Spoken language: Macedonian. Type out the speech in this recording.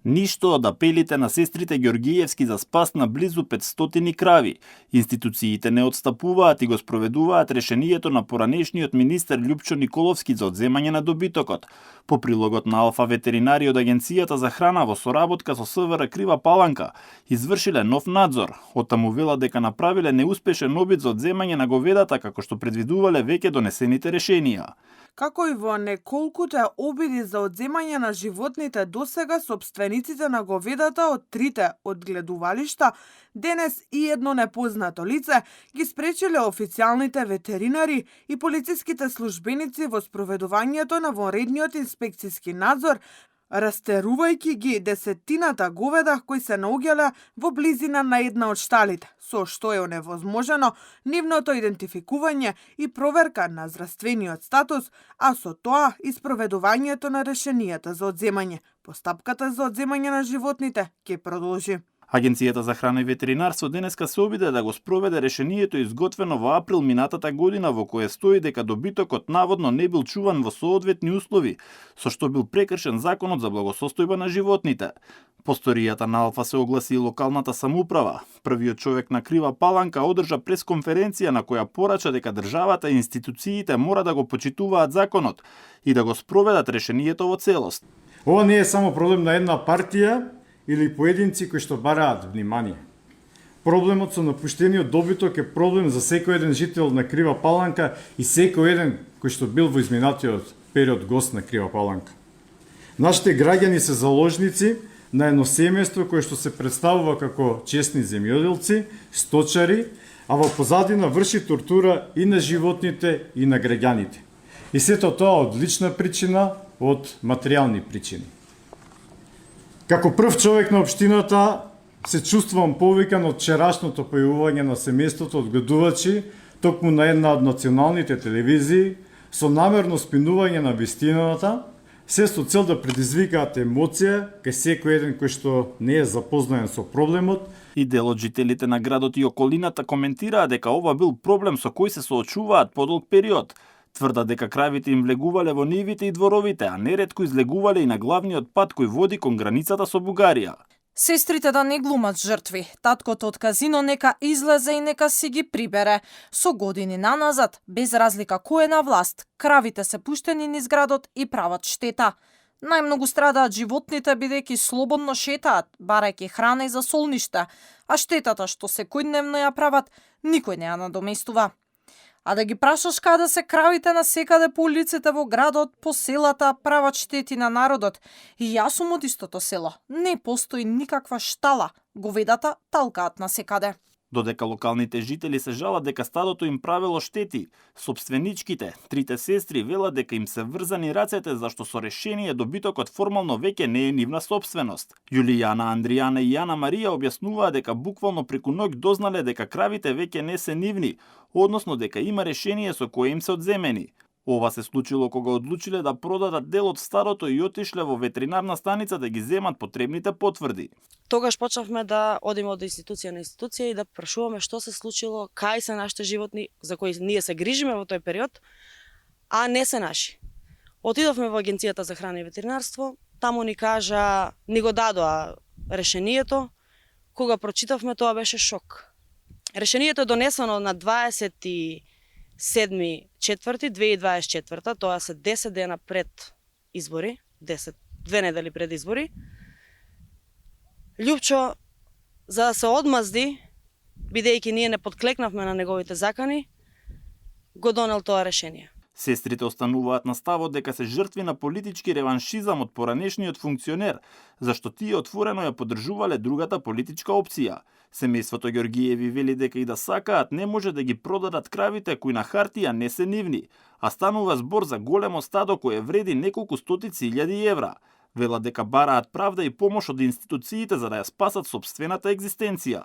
Ништо од апелите на сестрите Ѓоргиевски за спас на близу 500 крави. Институциите не отстапуваат и го спроведуваат решението на поранешниот министер Љупчо Николовски за одземање на добитокот. По прилогот на Алфа ветеринари од Агенцијата за храна во соработка со СВР Крива Паланка извршиле нов надзор. Оттаму велат дека направиле неуспешен обид за одземање на говедата како што предвидувале веќе донесените решенија. Како и во неколкуте обиди за одземање на животните досега, собствениците на говедата од трите одгледувалишта, денес и едно непознато лице ги спречиле официјалните ветеринари и полициските службеници во спроведувањето на вонредниот инспекцијски надзор, растерувајќи ги десетината говеда кои се наоѓале во близина на една од шталите, со што е оневозможено нивното идентификување и проверка на здравствениот статус, а со тоа и спроведувањето на решенијата за одземање. Постапката за одземање на животните ќе продолжи. Агенцијата за храна и ветеринарство денеска се обиде да го спроведе решението изготвено во април минатата година, во кое стои дека добитокот наводно не бил чуван во соодветни услови, со што бил прекршен законот за благосостојба на животните. По сторијата на Алфа се огласи и локалната самоуправа. Првиот човек на Крива Паланка одржа пресконференција на која порача дека државата и институциите мора да го почитуваат законот и да го спроведат решението во целост. Ова не е само проблем на една партија или поединци кои што бараат внимание. Проблемот со напуштениот добиток е проблем за секој еден жител на Крива Паланка и секој еден кој што бил во изминатиот период гост на Крива Паланка. Нашите граѓани се заложници на едно семејство кое што се представува како честни земјоделци, сточари, а во позадина врши тортура и на животните и на граѓаните. И сето тоа од лична причина, од материјални причини. Како прв човек на општината се чувствувам повикан од вчерашното појавување на семејството одгледувачи токму на една од националните телевизии со намерно спинување на вистината, се со цел да предизвикаат емоција кај секој еден кој што не е запознаен со проблемот. И дел од жителите на градот и околината коментираа дека ова бил проблем со кој се соочуваат подолг период. Тврдат дека кравите им влегувале во нивите и дворовите, а неретко излегувале и на главниот пат кој води кон границата со Бугарија. Сестрите да не глумат жртви. Таткото од казино нека излезе и нека си ги прибере. Со години наназад, без разлика кој е на власт, кравите се пуштени низ градот и прават штета. Најмногу страдаат животните бидејќи слободно шетаат, барајќи храна и за солниште, а штетата што секојдневно ја прават, никој не ја надоместува. А да ги прашаш каде се кравите насекаде по улиците во градот, по селата, прават штети на народот. И јас сум од истото село. Не постои никаква штала. Говедата талкаат насекаде. Додека локалните жители се жалат дека стадото им правело штети, собственичките, трите сестри велат дека им се врзани рацете зашто со решение добитокот формално веќе не е нивна собственост. Јулијана, Андријана и Јана Марија објаснуваа дека буквално преку ноќ дознале дека кравите веќе не се нивни, односно дека има решение со кое им се одземени. Ова се случило кога одлучиле да продадат дел од стадото и отишле во ветеринарна станица да ги земат потребните потврди. Тогаш почнавме да одиме од институција на институција и да прашуваме што се случило, кај се нашите животни за кои ние се грижиме во тој период, а не се наши. Отидовме во Агенцијата за храна и ветеринарство, таму ни кажа, ни го дадоа решението, кога прочитавме тоа беше шок. Решението е донесено на 27.4.2024, тоа се 10 дена пред избори, 2 недели пред избори. Љупчо, за да се одмазди, бидејќи ние не подклекнавме на неговите закани, го донел тоа решение. Сестрите остануваат на ставот дека се жртви на политички реваншизам од поранешниот функционер, зашто тие отворено ја поддржувале другата политичка опција. Семејството Ѓоргиеви вели дека и да сакаат не може да ги продадат кравите кои на хартија не се нивни, а станува збор за големо стадо кое вреди неколку стотици илјади евра. Велат дека бараат правда и помош од институциите за да ја спасат собствената екзистенција.